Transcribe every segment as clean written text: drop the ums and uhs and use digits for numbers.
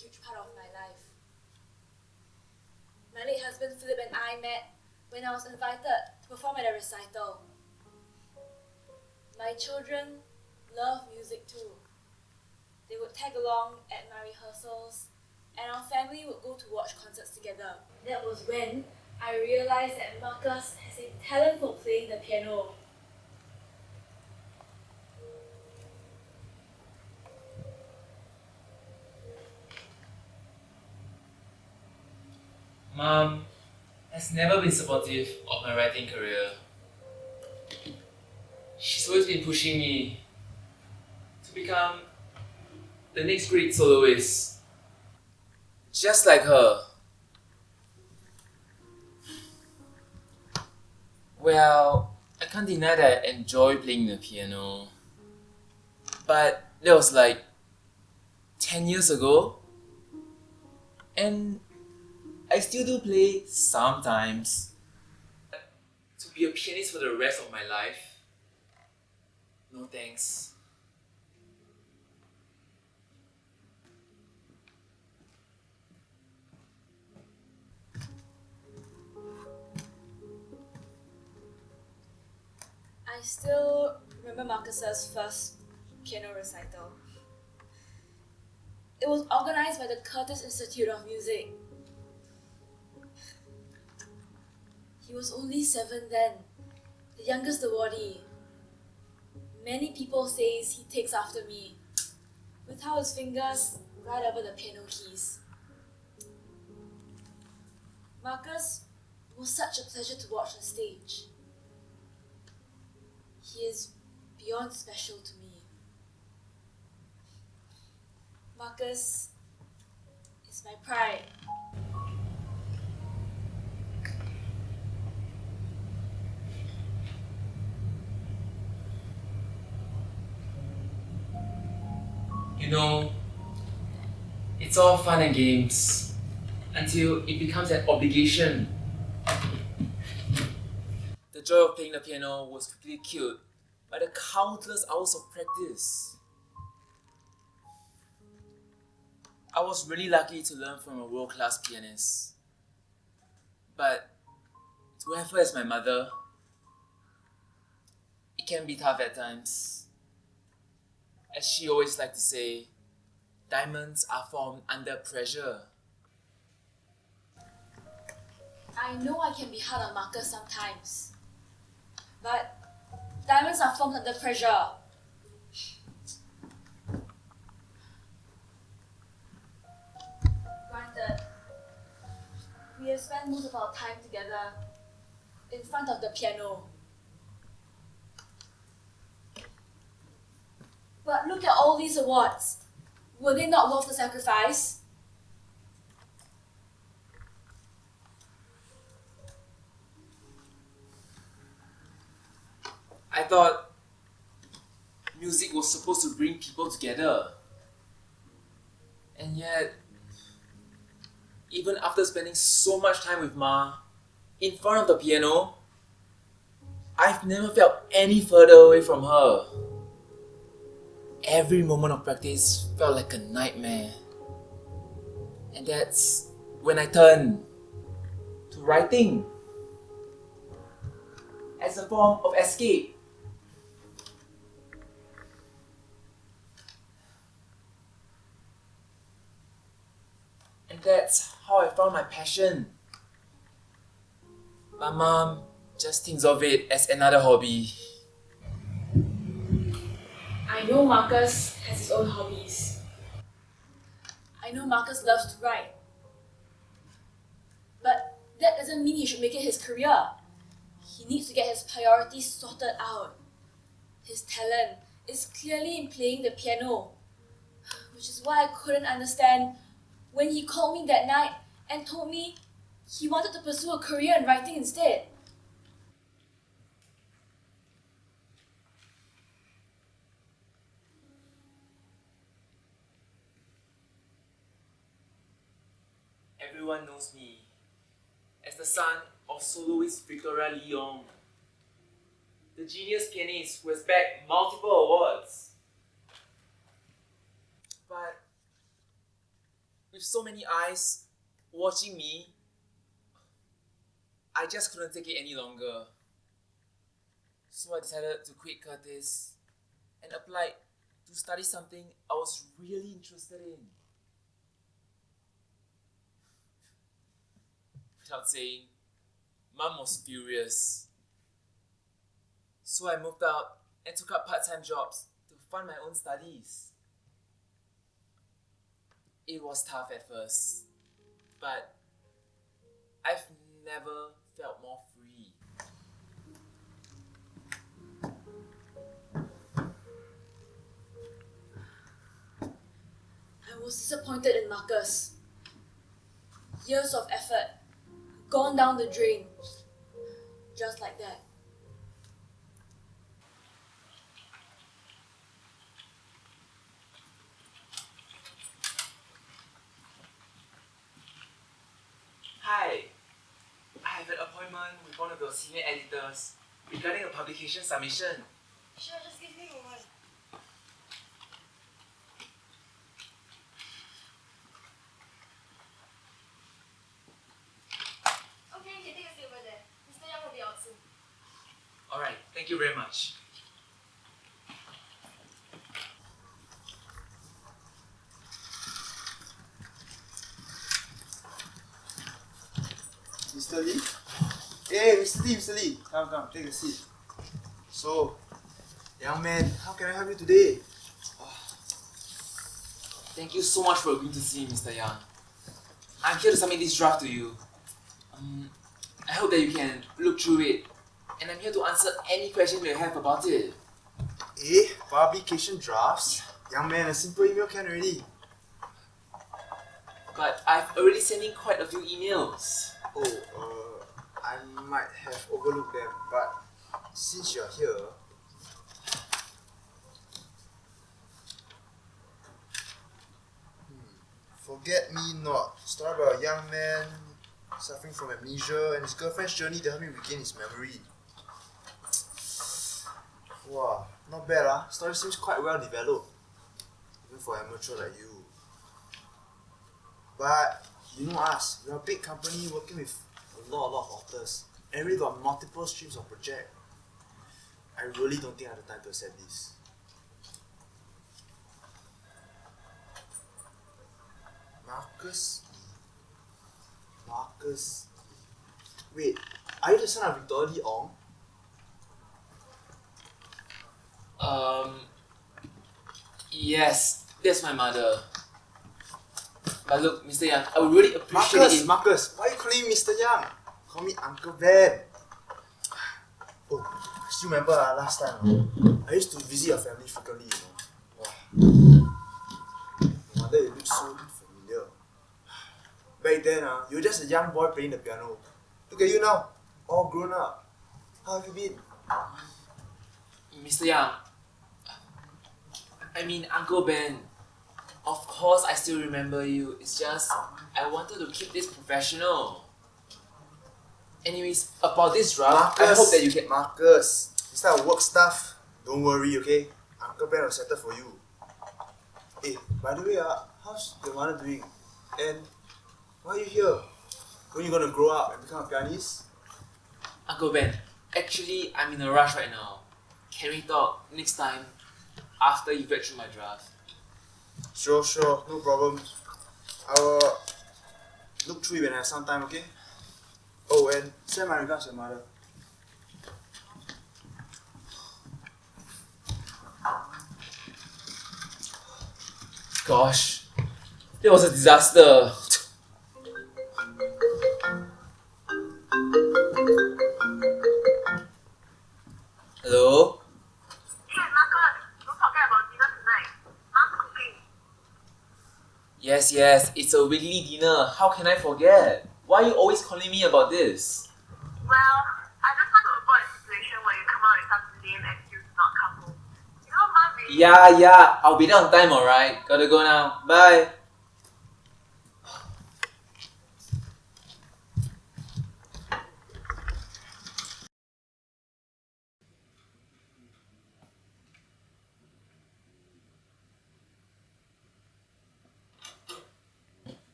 huge part of my life. My late husband Philip and I met when I was invited to perform at a recital. My children love music too. They would tag along at my rehearsals, and our family would go to watch concerts together. That was when I realized that Marcus has a talent for playing the piano. Mom has never been supportive of my writing career. She's always been pushing me to become the next great soloist, just like her. Well, I can't deny that I enjoy playing the piano, but that was like 10 years ago, and I still do play sometimes. To be a pianist for the rest of my life? No thanks. I still remember Marcus's first piano recital. It was organized by the Curtis Institute of Music. He was only 7 then, the youngest awardee. Many people say he takes after me, with how his fingers glide over the piano keys. Marcus was such a pleasure to watch on stage. He is beyond special to me. Marcus is my pride. You know, it's all fun and games until it becomes an obligation. The joy of playing the piano was quickly killed by the countless hours of practice. I was really lucky to learn from a world-class pianist. But to have her as my mother, it can be tough at times. As she always liked to say, diamonds are formed under pressure. I know I can be hard on Marcus sometimes, but diamonds are formed under pressure. Granted, we have spent most of our time together in front of the piano. But look at all these awards. Were they not worth the sacrifice? I thought music was supposed to bring people together. And yet, even after spending so much time with Ma, in front of the piano, I've never felt any further away from her. Every moment of practice felt like a nightmare. And that's when I turned to writing as a form of escape. And that's how I found my passion. My mom just thinks of it as another hobby. I know Marcus has his own hobbies. I know Marcus loves to write. But that doesn't mean he should make it his career. He needs to get his priorities sorted out. His talent is clearly in playing the piano, which is why I couldn't understand when he called me that night and told me he wanted to pursue a career in writing instead. Everyone knows me as the son of soloist Victoria Leong, the genius pianist who has bagged multiple awards. But so many eyes watching me, I just couldn't take it any longer. So I decided to quit Curtis and applied to study something I was really interested in. Without saying, Mum was furious. So I moved out and took up part-time jobs to fund my own studies. It was tough at first, but I've never felt more free. I was disappointed in Marcus. Years of effort gone down the drain. Just like that. Hi, I have an appointment with one of your senior editors regarding a publication submission. Sure, just give me a moment. Okay, you can take a seat over there. Mr. Young will be out soon. Alright, thank you very much. Mr. Lee? Hey, Mr. Lee, come, take a seat. So, young man, how can I help you today? Thank you so much for agreeing to see me, Mr. Yang. I'm here to submit this draft to you. I hope that you can look through it, and I'm here to answer any questions you have about it. Publication drafts? Young man, a simple email can already. But I've already sent in quite a few emails. I might have overlooked them, but since you're here, Forget Me Not, story about a young man suffering from amnesia and his girlfriend's journey to help him regain his memory. Wow, not bad story seems quite well developed, even for an amateur like you. But you know us, we're a big company working with a lot of authors, and we got multiple streams of project. I really don't think I have the time to accept this. Marcus. Wait, are you the son of Victor Lee Ong? Yes, that's my mother. But look, Mr. Yang, I would really appreciate it. Marcus, why are you calling me Mr. Yang? Call me Uncle Ben. Oh, still remember last time, I used to visit your family frequently, Wow. No wonder you look so familiar. Back then, you were just a young boy playing the piano. Look at you now, all grown up. How have you been? Mr. Yang, I mean Uncle Ben, of course I still remember you. It's just I wanted to keep this professional. Anyways, about this draft, I hope that you can... Marcus, this type of work stuff, don't worry, okay? Uncle Ben will settle for you. Hey, by the way, how's your mother doing? And why are you here? When are you gonna grow up and become a pianist? Uncle Ben, actually I'm in a rush right now. Can we talk next time after you read through my draft? Sure, no problem. I will look through it when I have some time, okay? Oh, and send my regards to your mother. Gosh, that was a disaster. Hello? Hey, Marcus, don't forget about dinner tonight. Mom's cooking. Yes, it's a weekly dinner. How can I forget? Why are you always calling me about this? Well, I just want to avoid a situation where you come out with some lame excuse to not come home. You know, Mom really... Yeah, I'll be there on time, alright? Gotta go now. Bye.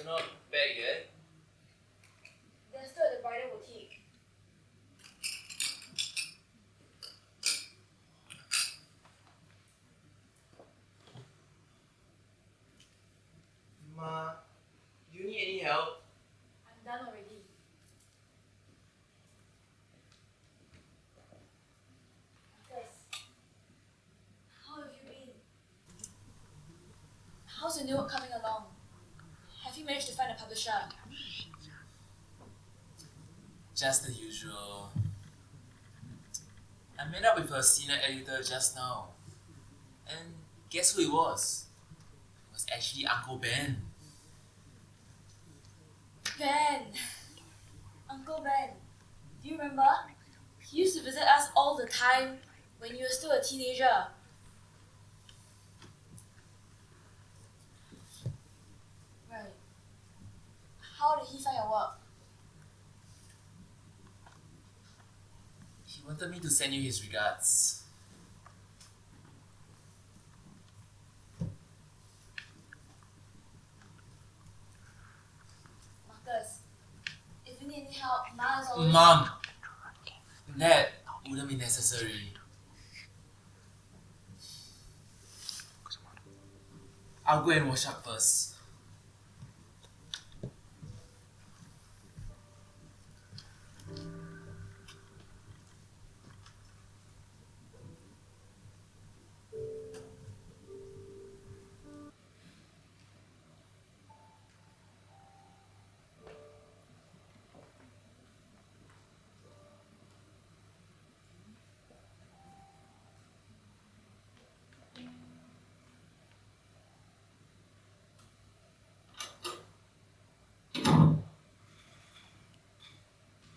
not back yet. They're still at the bridal boutique. Ma, do you need any help? I'm done already. Marcus, how have you been? How's your new work coming along? Have you managed to find a publisher? Just the usual. I met up with a senior editor just now. And guess who it was? It was actually Uncle Ben. Ben! Uncle Ben. Do you remember? He used to visit us all the time when you were still a teenager. Right. How did he find your work? He wanted me to send you his regards. Marcus, if you need any help, Ma is always... Mom! That wouldn't be necessary. I'll go and wash up first.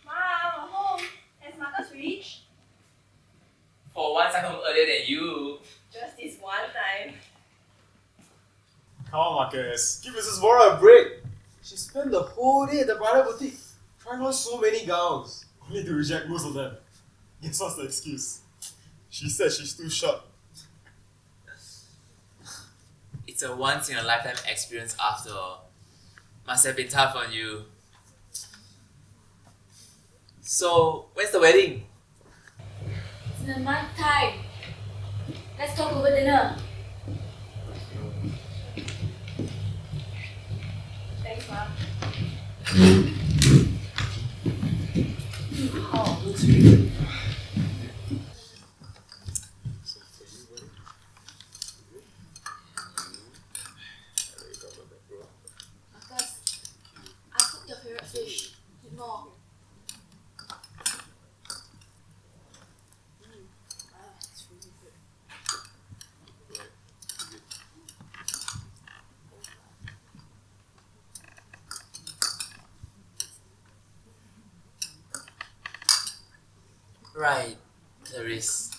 Mom, I'm home. Has Marcus reached? For once, I'm home earlier than you. Just this one time. Come on, Marcus. Give Mrs. Vora a break. She spent the whole day at the bridal boutique trying on so many gowns, only to reject most of them. Guess what's the excuse? She said she's too short. It's a once in a lifetime experience after all. Must have been tough on you. So, when's the wedding? It's in a month's time. Let's talk over dinner. Thanks, Mom. Marcus, I cooked your favorite fish. Eat more. It's really good. Right, Clarise.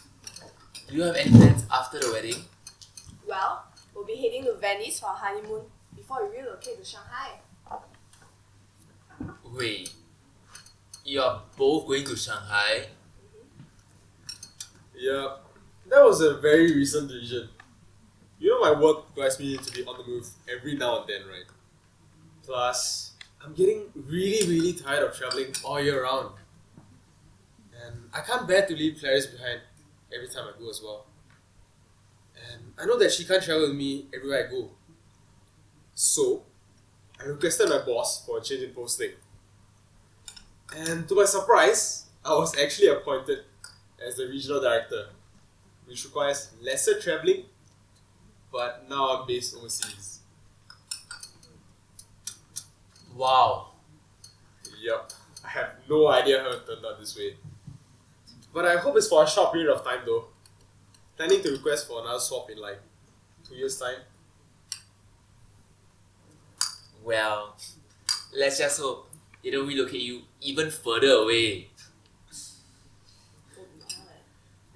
Do you have any plans after the wedding? Well, we'll be heading to Venice for our honeymoon before we relocate to Shanghai. Wait, you're both going to Shanghai? Yeah, that was a very recent decision. You know my work requires me to be on the move every now and then, right? Plus, I'm getting really tired of traveling all year round. And I can't bear to leave Clarice behind every time I go as well. And I know that she can't travel with me everywhere I go. So, I requested my boss for a change in posting. And to my surprise, I was actually appointed as the regional director, which requires lesser traveling, but now I'm based overseas. Wow. Yup, I have no idea how it turned out this way. But I hope it's for a short period of time though. Planning to request for another swap in like 2 years' time. Well, let's just hope they don't relocate you even further away.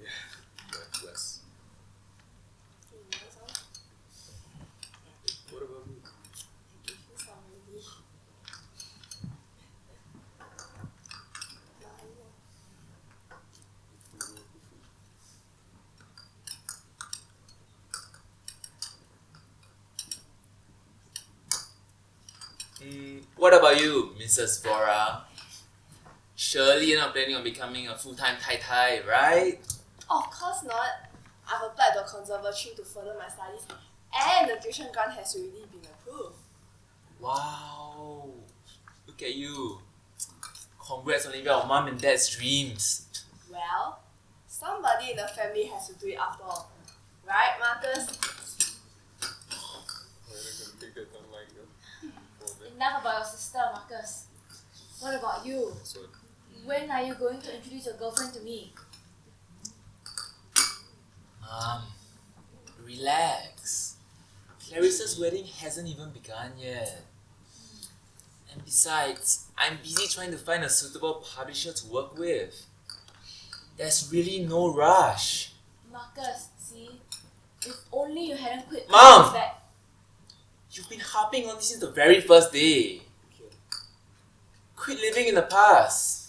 Yeah, but less. What about me? What about you, Mrs. Bora? Surely you're not planning on becoming a full-time tai-tai, right? Of course not. I've applied to a conservatory to further my studies, and the tuition grant has already been approved. Wow. Look at you. Congrats on living your mom and dad's dreams. Well, somebody in the family has to do it after all. Right, Marcus? Enough about your sister, Marcus. What about you? When are you going to introduce your girlfriend to me? Relax. Clarice's wedding hasn't even begun yet. And besides, I'm busy trying to find a suitable publisher to work with. There's really no rush. Marcus, see? If only you hadn't quit Mom! college back. You've been harping on this since the very first day. Quit living in the past.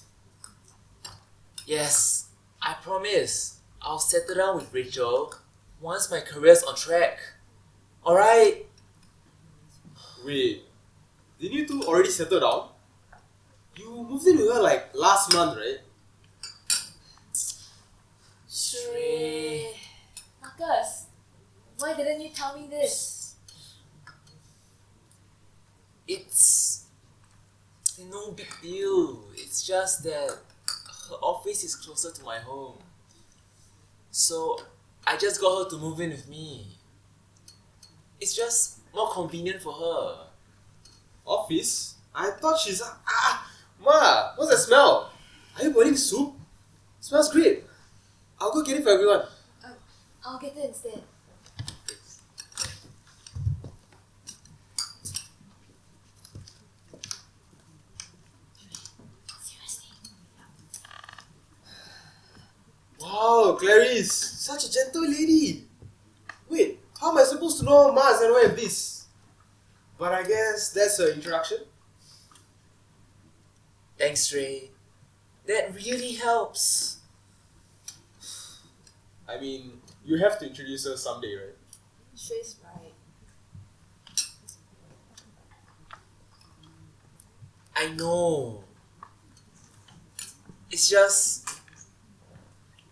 Yes, I promise. I'll settle down with Rachel once my career's on track. Alright? Wait, didn't you two already settle down? You moved in with her like last month, right? Shrey. Marcus, why didn't you tell me this? It's no big deal. It's just that her office is closer to my home. So I just got her to move in with me. It's just more convenient for her. Office? I thought she's Ma, what's that smell? Are you boiling soup? Smells great. I'll go get it for everyone. I'll get it instead. Wow, Clarice, such a gentle lady. Wait, how am I supposed to know Ma is aware of this? But I guess that's her introduction. Thanks, Ray. That really helps. I mean, you have to introduce her someday, right? Shrey's right. I know. It's just,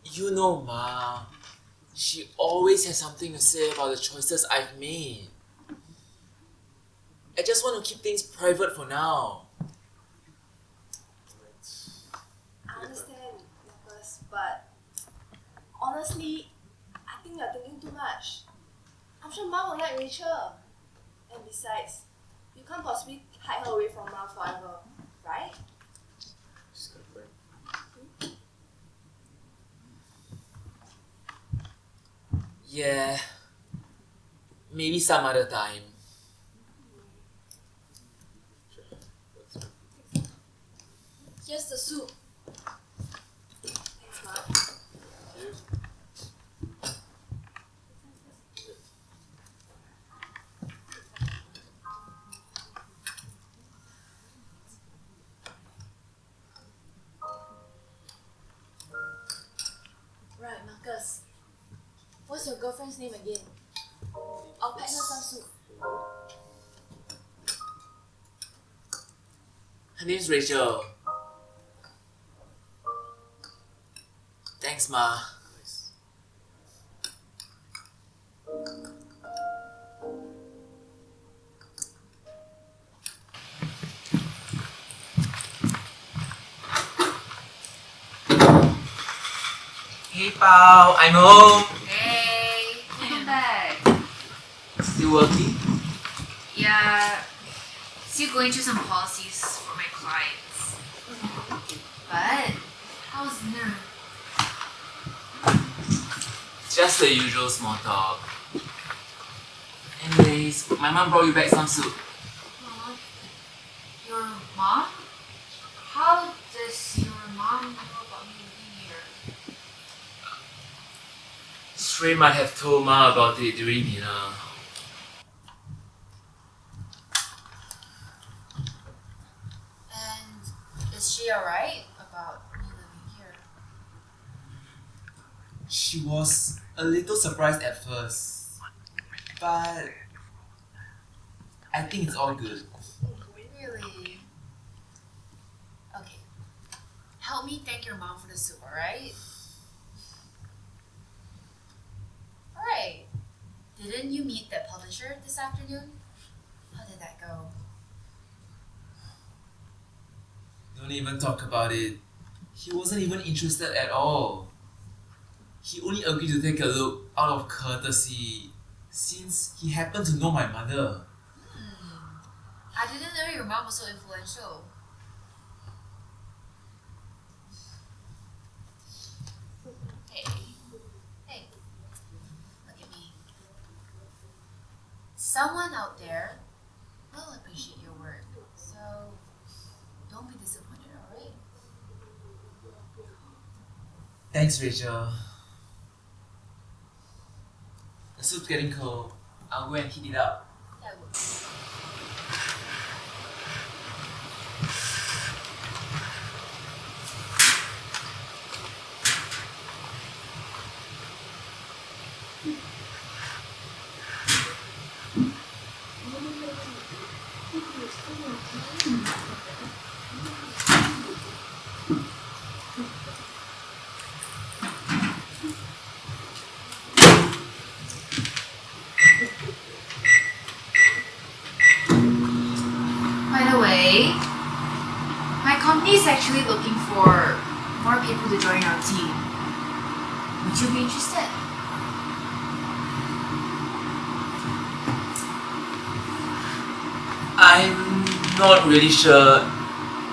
you know, Ma. She always has something to say about the choices I've made. I just want to keep things private for now. I understand, Marcus, but honestly, I think you're thinking too much. I'm sure Mom will like Rachel. And besides, you can't possibly hide her away from Mom forever, right? She's got a point. Yeah. Maybe some other time. Here's the soup. Thanks, Mom. Right, Marcus. What's your girlfriend's name again? I'll pack her some soup. Her name's Rachel. Thanks, Ma. Nice. Hey, Pao. I'm home. Hey, welcome back. Still working? Yeah, still going through some policies for my clients. But how's dinner? Just the usual small talk. Anyways, my mom brought you back some soup. Aw, your mom? How does your mom know about me living here? Shrey might have told Ma about it during dinner. And is she alright about me living here? She was a little surprised at first, but I think it's all good. Really? help me thank your mom for the soup, alright? Alright. Didn't you meet the publisher this afternoon? How did that go? Don't even talk about it. He wasn't even interested at all. He only agreed to take a look out of courtesy since he happened to know my mother. I didn't know your mom was so influential. Hey. Hey. Look at me. Someone out there will appreciate your work. So don't be disappointed, alright? Thanks, Rachel. The soup's getting cold. I'll go and heat it up. That works. By the way, my company is actually looking for more people to join our team. Would you be interested? I'm not really sure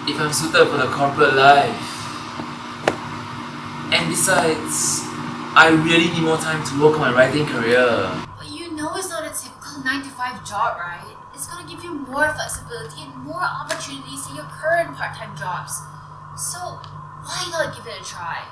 if I'm suited for the corporate life. And besides, I really need more time to work on my writing career. But you know it's not a typical 9-to-5 job, right? It's gonna give you more flexibility and more opportunities than your current part-time jobs. So why not give it a try?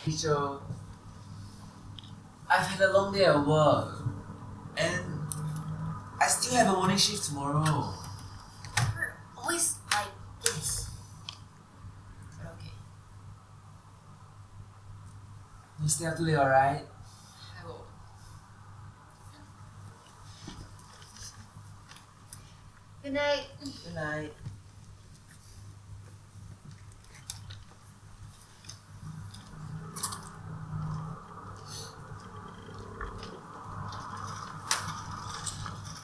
Teacher, I've had a long day at work, and I still have a morning shift tomorrow. You're always like this. But okay, You stay up too late, alright? I will. Good night. Good night.